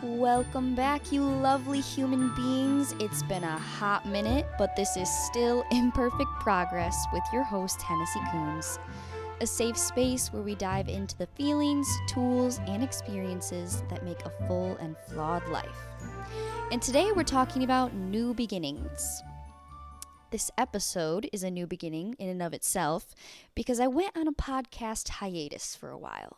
Welcome back, you lovely human beings. It's been a hot minute, but this is still Imperfect Progress with your host, Hennessy, a safe space where we dive into the feelings, tools, and experiences that make a full and flawed life. And today we're talking about new beginnings. This episode is a new beginning in and of itself because I went on a podcast hiatus for a while.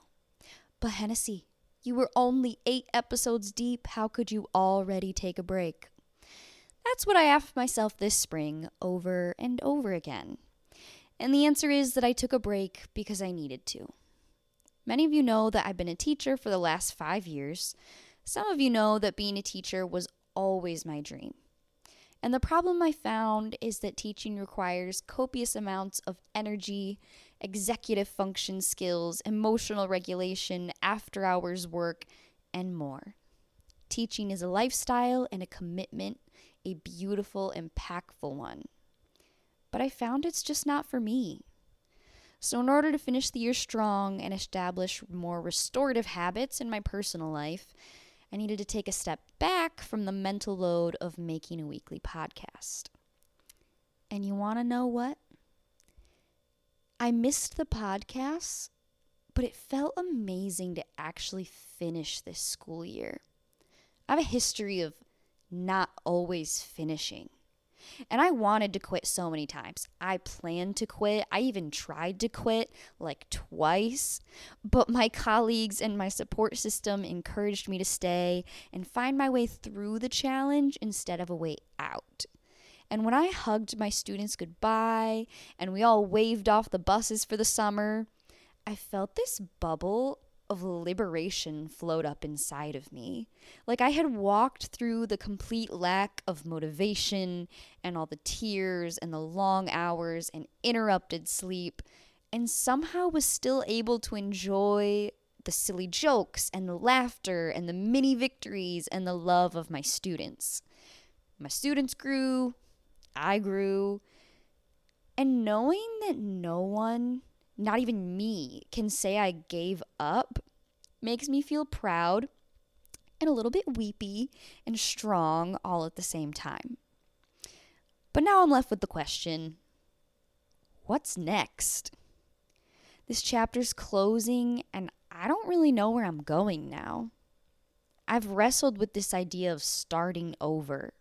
But Hennessy, you were only 8 episodes deep. How could you already take a break? That's what I asked myself this spring over and over again. And the answer is that I took a break because I needed to. Many of you know that I've been a teacher for the last 5 years. Some of you know that being a teacher was always my dream. And the problem I found is that teaching requires copious amounts of energy, executive function skills, emotional regulation, after-hours work, and more. Teaching is a lifestyle and a commitment, a beautiful, impactful one. But I found it's just not for me. So in order to finish the year strong and establish more restorative habits in my personal life, I needed to take a step back from the mental load of making a weekly podcast. And you want to know what? I missed the podcasts, but it felt amazing to actually finish this school year. I have a history of not always finishing. And I wanted to quit so many times. I planned to quit. I even tried to quit like twice. But my colleagues and my support system encouraged me to stay and find my way through the challenge instead of a way out. And when I hugged my students goodbye and we all waved off the buses for the summer, I felt this bubble of liberation float up inside of me. Like I had walked through the complete lack of motivation and all the tears and the long hours and interrupted sleep, and somehow was still able to enjoy the silly jokes and the laughter and the mini victories and the love of my students. My students grew, I grew, and knowing that no one, not even me, can say I gave up makes me feel proud and a little bit weepy and strong all at the same time. But now I'm left with the question, what's next? This chapter's closing and I don't really know where I'm going now. I've wrestled with this idea of starting over.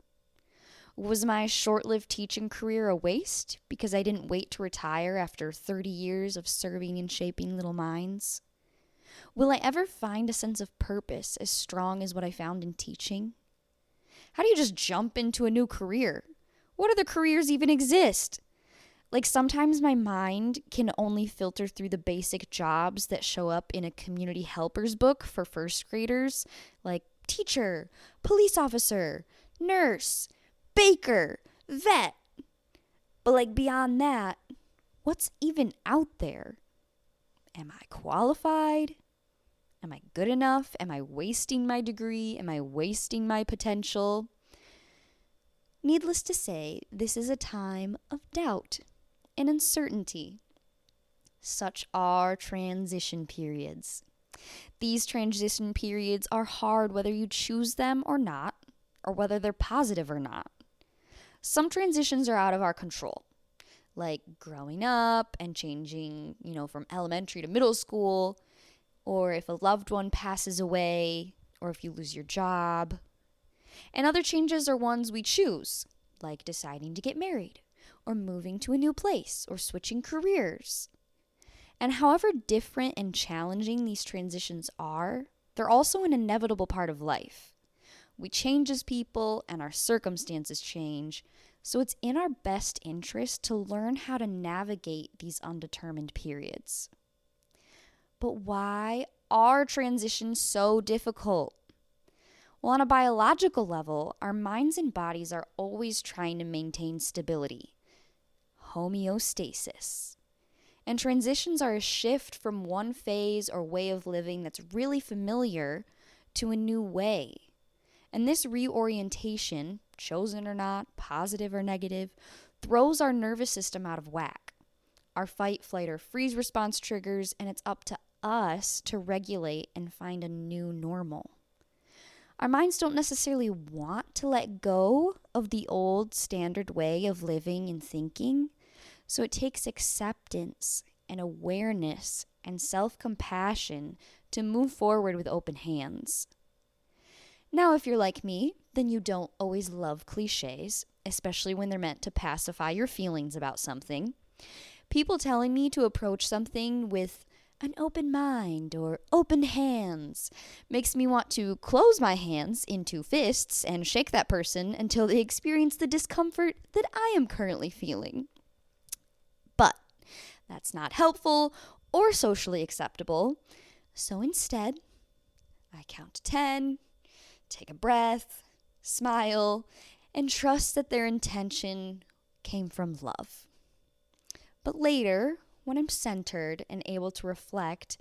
Was my short-lived teaching career a waste because I didn't wait to retire after 30 years of serving and shaping little minds? Will I ever find a sense of purpose as strong as what I found in teaching? How do you just jump into a new career? What other careers even exist? Like sometimes my mind can only filter through the basic jobs that show up in a community helpers book for first graders, like teacher, police officer, nurse, baker, vet. But like beyond that, what's even out there? Am I qualified? Am I good enough? Am I wasting my degree? Am I wasting my potential? Needless to say, this is a time of doubt and uncertainty. Such are transition periods. These transition periods are hard whether you choose them or not, or whether they're positive or not. Some transitions are out of our control, like growing up and changing, from elementary to middle school, or if a loved one passes away, or if you lose your job. And other changes are ones we choose, like deciding to get married, or moving to a new place, or switching careers. And however different and challenging these transitions are, they're also an inevitable part of life. We change as people and our circumstances change, so it's in our best interest to learn how to navigate these undetermined periods. But why are transitions so difficult? Well, on a biological level, our minds and bodies are always trying to maintain stability, homeostasis. And transitions are a shift from one phase or way of living that's really familiar to a new way. And this reorientation, chosen or not, positive or negative, throws our nervous system out of whack. Our fight, flight, or freeze response triggers, and it's up to us to regulate and find a new normal. Our minds don't necessarily want to let go of the old standard way of living and thinking, so it takes acceptance and awareness and self-compassion to move forward with open hands. Now, if you're like me, then you don't always love cliches, especially when they're meant to pacify your feelings about something. People telling me to approach something with an open mind or open hands makes me want to close my hands into fists and shake that person until they experience the discomfort that I am currently feeling. But that's not helpful or socially acceptable. So instead, I count to 10, take a breath, smile, and trust that their intention came from love. But later, when I'm centered and able to reflect,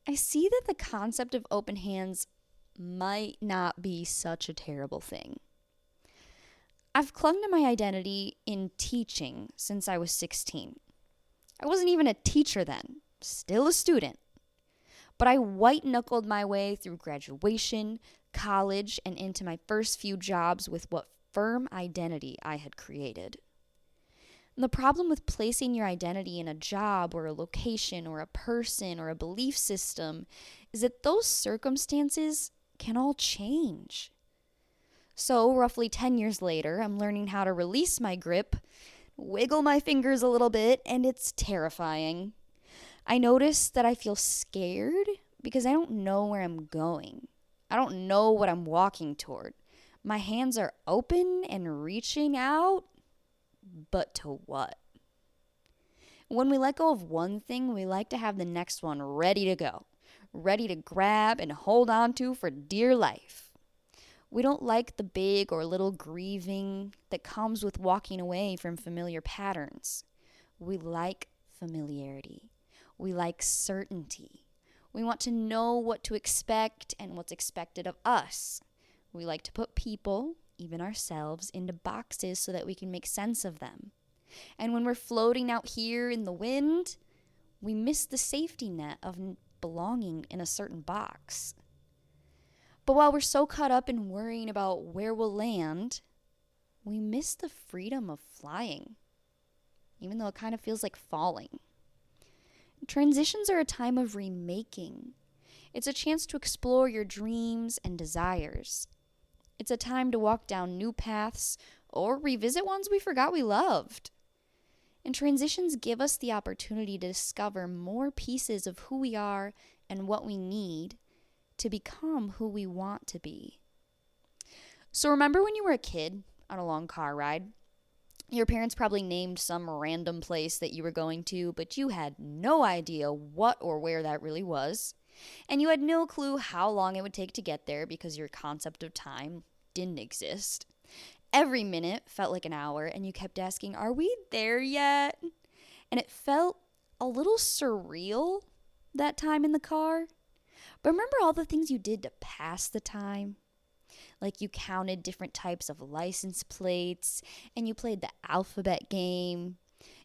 I see that the concept of open hands might not be such a terrible thing. I've clung to my identity in teaching since I was 16. I wasn't even a teacher then, still a student. But I white-knuckled my way through graduation, college, and into my first few jobs with what firm identity I had created. And the problem with placing your identity in a job or a location or a person or a belief system is that those circumstances can all change. So, roughly 10 years later, I'm learning how to release my grip, wiggle my fingers a little bit, and it's terrifying. I notice that I feel scared because I don't know where I'm going. I don't know what I'm walking toward. My hands are open and reaching out, but to what? When we let go of one thing, we like to have the next one ready to go, ready to grab and hold on to for dear life. We don't like the big or little grieving that comes with walking away from familiar patterns. We like familiarity. We like certainty. We want to know what to expect and what's expected of us. We like to put people, even ourselves, into boxes so that we can make sense of them. And when we're floating out here in the wind, we miss the safety net of belonging in a certain box. But while we're so caught up in worrying about where we'll land, we miss the freedom of flying, even though it kind of feels like falling. Transitions are a time of remaking. It's a chance to explore your dreams and desires. It's a time to walk down new paths or revisit ones we forgot we loved. And transitions give us the opportunity to discover more pieces of who we are and what we need to become who we want to be. So remember when you were a kid on a long car ride? Your parents probably named some random place that you were going to, but you had no idea what or where that really was. And you had no clue how long it would take to get there because your concept of time didn't exist. Every minute felt like an hour, and you kept asking, "Are we there yet?" And it felt a little surreal that time in the car. But remember all the things you did to pass the time? Like you counted different types of license plates, and you played the alphabet game.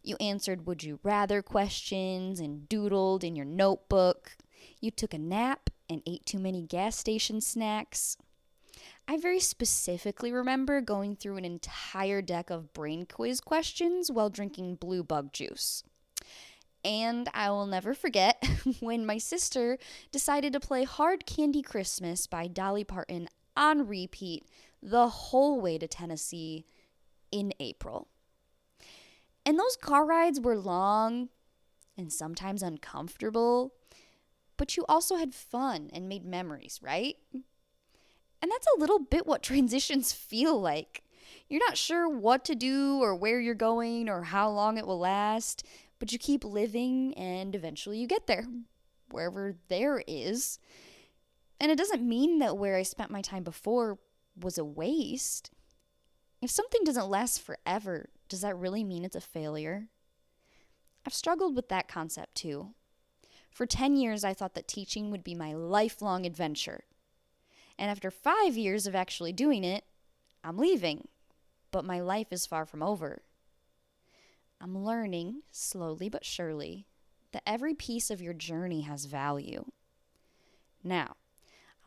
You answered would you rather questions and doodled in your notebook. You took a nap and ate too many gas station snacks. I very specifically remember going through an entire deck of brain quiz questions while drinking blue bug juice. And I will never forget when my sister decided to play Hard Candy Christmas by Dolly Parton on repeat the whole way to Tennessee in April. And those car rides were long and sometimes uncomfortable, but you also had fun and made memories, right? And that's a little bit what transitions feel like. You're not sure what to do or where you're going or how long it will last, but you keep living and eventually you get there, wherever there is. And it doesn't mean that where I spent my time before was a waste. If something doesn't last forever, does that really mean it's a failure? I've struggled with that concept too. For 10 years, I thought that teaching would be my lifelong adventure. And after 5 years of actually doing it, I'm leaving. But my life is far from over. I'm learning, slowly but surely, that every piece of your journey has value. Now,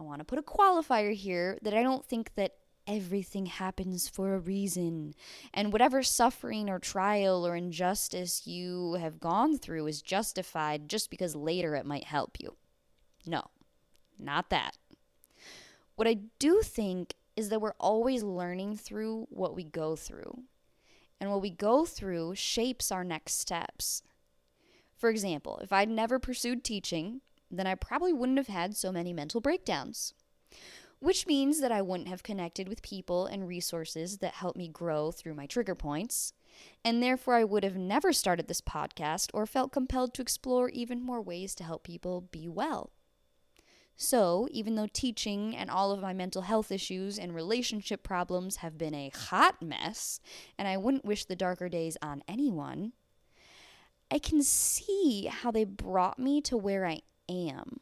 I want to put a qualifier here that I don't think that everything happens for a reason, and whatever suffering or trial or injustice you have gone through is justified just because later it might help you. No, not that. What I do think is that we're always learning through what we go through, and what we go through shapes our next steps. For example, if I'd never pursued teaching, then I probably wouldn't have had so many mental breakdowns. Which means that I wouldn't have connected with people and resources that help me grow through my trigger points, and therefore I would have never started this podcast or felt compelled to explore even more ways to help people be well. So, even though teaching and all of my mental health issues and relationship problems have been a hot mess, and I wouldn't wish the darker days on anyone, I can see how they brought me to where I am.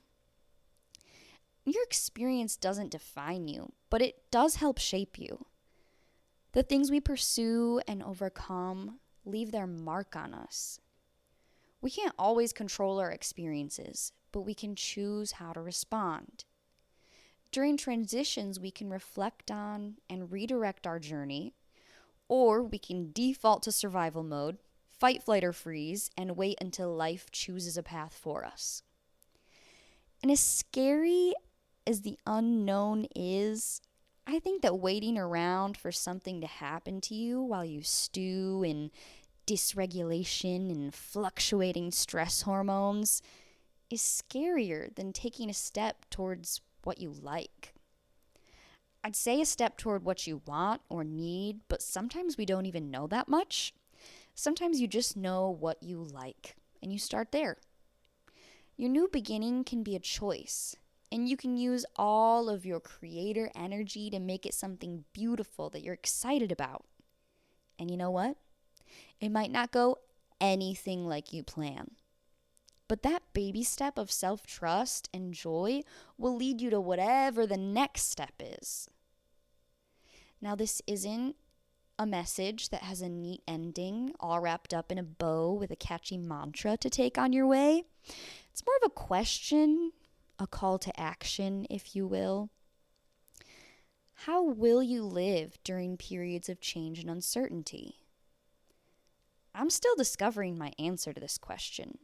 Your experience doesn't define you, but it does help shape you. The things we pursue and overcome leave their mark on us. We can't always control our experiences, but we can choose how to respond. During transitions, we can reflect on and redirect our journey, or we can default to survival mode, fight, flight, or freeze, and wait until life chooses a path for us. And as scary as the unknown is, I think that waiting around for something to happen to you while you stew in dysregulation and fluctuating stress hormones is scarier than taking a step towards what you like. I'd say a step toward what you want or need, but sometimes we don't even know that much. Sometimes you just know what you like, and you start there. Your new beginning can be a choice, and you can use all of your creator energy to make it something beautiful that you're excited about. And you know what? It might not go anything like you plan. But that baby step of self-trust and joy will lead you to whatever the next step is. Now, this isn't a message that has a neat ending, all wrapped up in a bow with a catchy mantra to take on your way. It's more of a question, a call to action, if you will. How will you live during periods of change and uncertainty? I'm still discovering my answer to this question.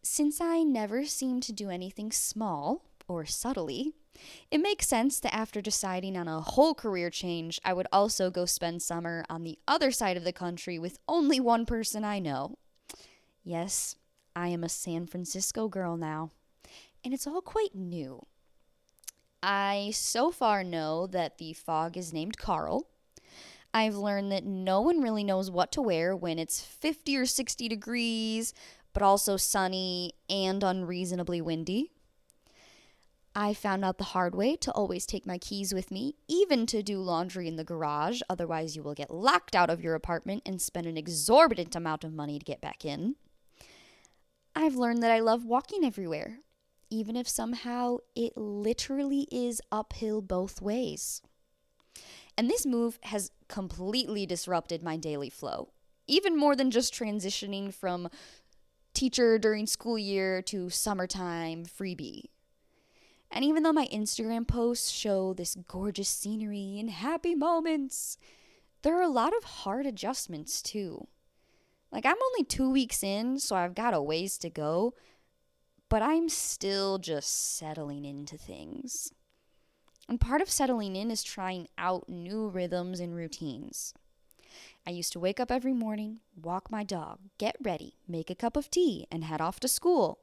Since I never seem to do anything small or subtly, it makes sense that after deciding on a whole career change, I would also go spend summer on the other side of the country with only one person I know. Yes, I am a San Francisco girl now, and it's all quite new. I so far know that the fog is named Carl. I've learned that no one really knows what to wear when it's 50 or 60 degrees, but also sunny and unreasonably windy. I found out the hard way to always take my keys with me, even to do laundry in the garage, otherwise you will get locked out of your apartment and spend an exorbitant amount of money to get back in. I've learned that I love walking everywhere, even if somehow it literally is uphill both ways. And this move has completely disrupted my daily flow, even more than just transitioning from teacher during school year to summertime freebie. And even though my Instagram posts show this gorgeous scenery and happy moments, there are a lot of hard adjustments too. Like, I'm only 2 weeks in, so I've got a ways to go, but I'm still just settling into things. And part of settling in is trying out new rhythms and routines. I used to wake up every morning, walk my dog, get ready, make a cup of tea, and head off to school.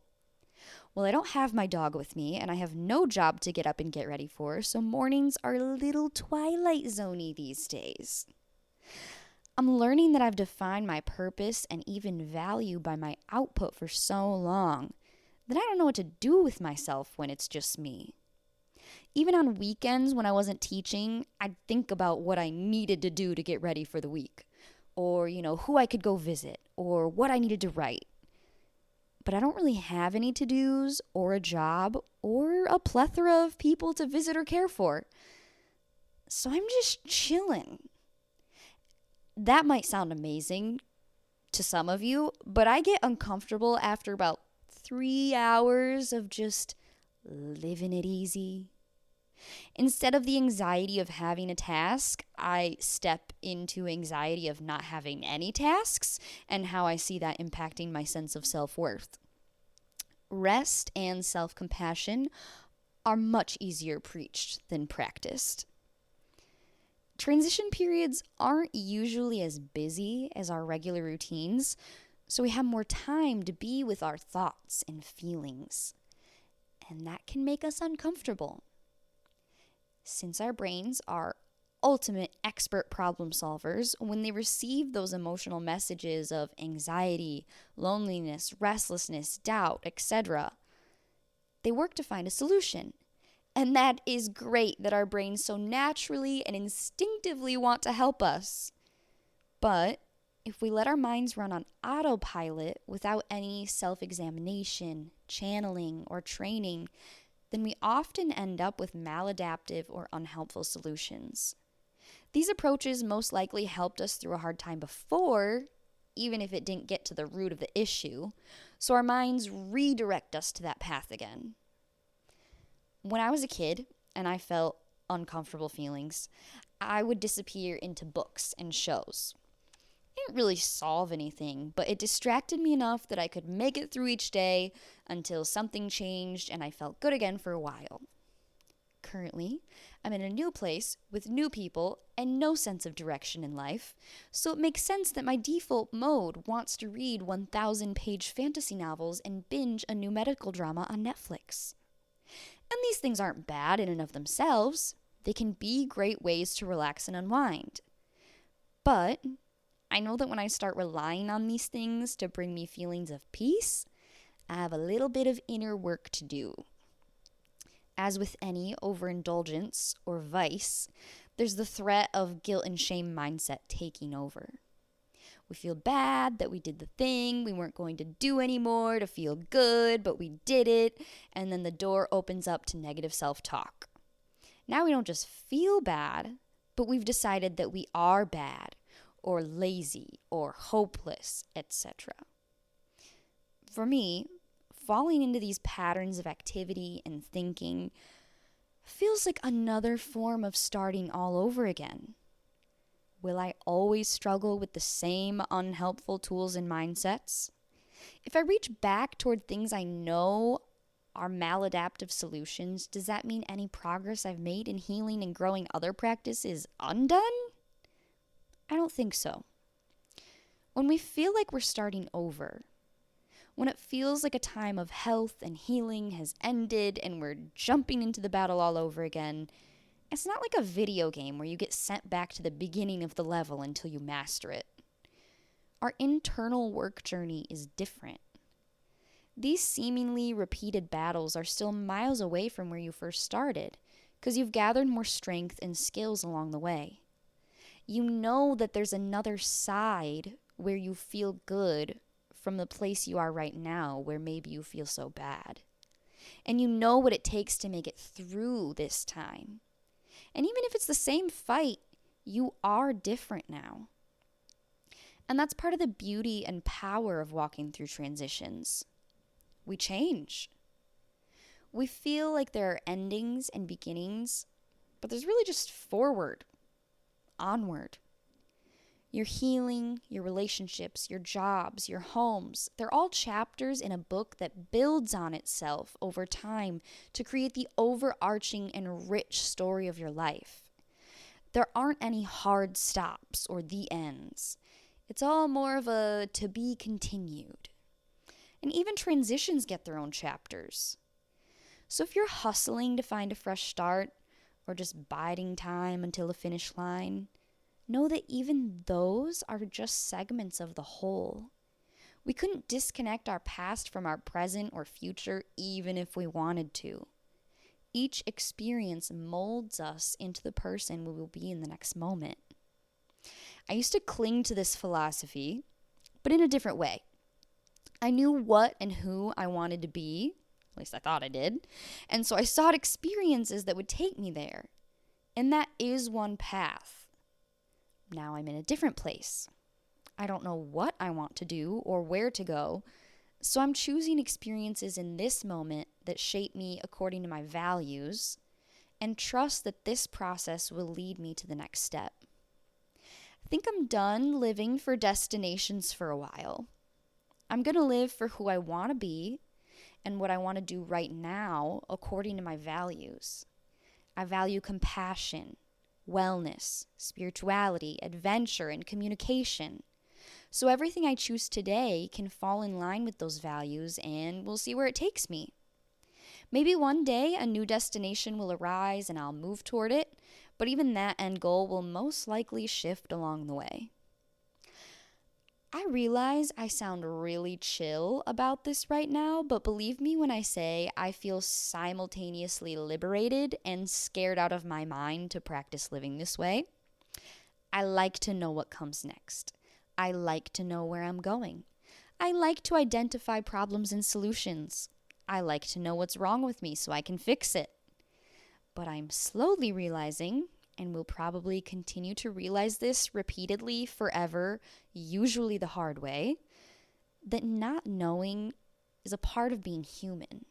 Well, I don't have my dog with me, and I have no job to get up and get ready for, so mornings are a little Twilight Zone-y these days. I'm learning that I've defined my purpose and even value by my output for so long that I don't know what to do with myself when it's just me. Even on weekends when I wasn't teaching, I'd think about what I needed to do to get ready for the week, or, who I could go visit, or what I needed to write. But I don't really have any to-dos, or a job, or a plethora of people to visit or care for. So I'm just chilling. That might sound amazing to some of you, but I get uncomfortable after about 3 hours of just living it easy. Instead of the anxiety of having a task, I step into anxiety of not having any tasks and how I see that impacting my sense of self-worth. Rest and self-compassion are much easier preached than practiced. Transition periods aren't usually as busy as our regular routines, so we have more time to be with our thoughts and feelings. And that can make us uncomfortable. Since our brains are ultimate expert problem solvers, when they receive those emotional messages of anxiety, loneliness, restlessness, doubt, etc., they work to find a solution. And that is great that our brains so naturally and instinctively want to help us. But if we let our minds run on autopilot without any self-examination, channeling, or training, then we often end up with maladaptive or unhelpful solutions. These approaches most likely helped us through a hard time before, even if it didn't get to the root of the issue, so our minds redirect us to that path again. When I was a kid and I felt uncomfortable feelings, I would disappear into books and shows. It didn't really solve anything, but it distracted me enough that I could make it through each day until something changed and I felt good again for a while. Currently, I'm in a new place with new people and no sense of direction in life, so it makes sense that my default mode wants to read 1,000-page fantasy novels and binge a new medical drama on Netflix. And these things aren't bad in and of themselves. They can be great ways to relax and unwind. But I know that when I start relying on these things to bring me feelings of peace, I have a little bit of inner work to do. As with any overindulgence or vice, there's the threat of guilt and shame mindset taking over. We feel bad that we did the thing we weren't going to do anymore to feel good, but we did it, and then the door opens up to negative self-talk. Now we don't just feel bad, but we've decided that we are bad, or lazy, or hopeless, etc. For me, falling into these patterns of activity and thinking feels like another form of starting all over again. Will I always struggle with the same unhelpful tools and mindsets? If I reach back toward things I know are maladaptive solutions, does that mean any progress I've made in healing and growing other practices is undone? I don't think so. When we feel like we're starting over, when it feels like a time of health and healing has ended and we're jumping into the battle all over again, it's not like a video game where you get sent back to the beginning of the level until you master it. Our internal work journey is different. These seemingly repeated battles are still miles away from where you first started, because you've gathered more strength and skills along the way. You know that there's another side where you feel good from the place you are right now, where maybe you feel so bad. And you know what it takes to make it through this time. And even if it's the same fight, you are different now. And that's part of the beauty and power of walking through transitions. We change. We feel like there are endings and beginnings, but there's really just forward, onward. Your healing, your relationships, your jobs, your homes, they're all chapters in a book that builds on itself over time to create the overarching and rich story of your life. There aren't any hard stops or the ends. It's all more of a to be continued. And even transitions get their own chapters. So if you're hustling to find a fresh start or just biding time until the finish line, know that even those are just segments of the whole. We couldn't disconnect our past from our present or future even if we wanted to. Each experience molds us into the person we will be in the next moment. I used to cling to this philosophy, but in a different way. I knew what and who I wanted to be, at least I thought I did, and so I sought experiences that would take me there. And that is one path. Now I'm in a different place. I don't know what I want to do or where to go, so I'm choosing experiences in this moment that shape me according to my values, and trust that this process will lead me to the next step. I think I'm done living for destinations for a while. I'm going to live for who I want to be and what I want to do right now according to my values. I value compassion, wellness, spirituality, adventure, and communication. So everything I choose today can fall in line with those values, and we'll see where it takes me. Maybe one day a new destination will arise and I'll move toward it, but even that end goal will most likely shift along the way. I realize I sound really chill about this right now, but believe me when I say I feel simultaneously liberated and scared out of my mind to practice living this way. I like to know what comes next. I like to know where I'm going. I like to identify problems and solutions. I like to know what's wrong with me so I can fix it. But I'm slowly realizing, and will probably continue to realize this repeatedly forever, usually the hard way, that not knowing is a part of being human.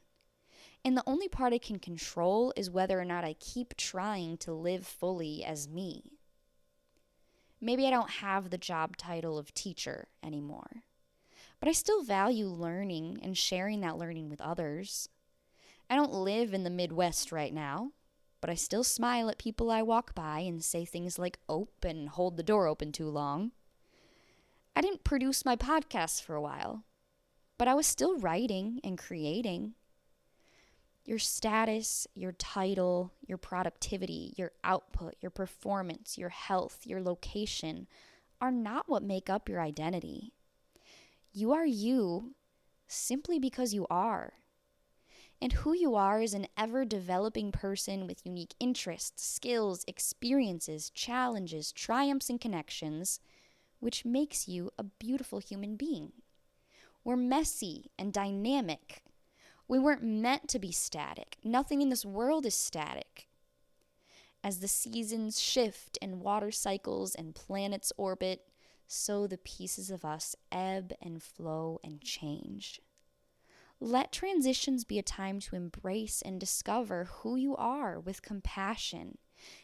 And the only part I can control is whether or not I keep trying to live fully as me. Maybe I don't have the job title of teacher anymore, but I still value learning and sharing that learning with others. I don't live in the Midwest right now, but I still smile at people I walk by and say things like "ope" and "hold the door open too long." I didn't produce my podcast for a while, but I was still writing and creating. Your status, your title, your productivity, your output, your performance, your health, your location are not what make up your identity. You are you simply because you are. And who you are is an ever-developing person with unique interests, skills, experiences, challenges, triumphs, and connections, which makes you a beautiful human being. We're messy and dynamic. We weren't meant to be static. Nothing in this world is static. As the seasons shift and water cycles and planets orbit, so the pieces of us ebb and flow and change. Let transitions be a time to embrace and discover who you are with compassion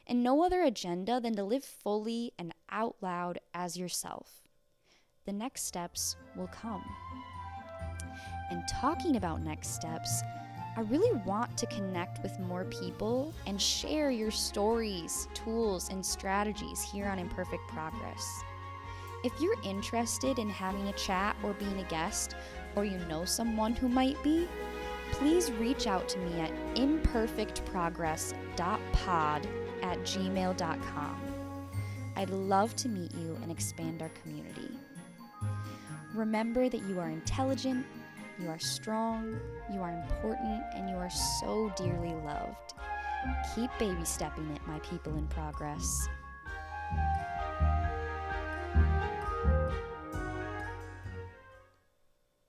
and no other agenda than to live fully and out loud as yourself. The next steps will come. And talking about next steps, I really want to connect with more people and share your stories, tools, and strategies here on Imperfect Progress. If you're interested in having a chat or being a guest, or you know someone who might be, please reach out to me at imperfectprogress.pod@gmail.com. I'd love to meet you and expand our community. Remember that you are intelligent, you are strong, you are important, and you are so dearly loved. Keep baby stepping it, my people in progress.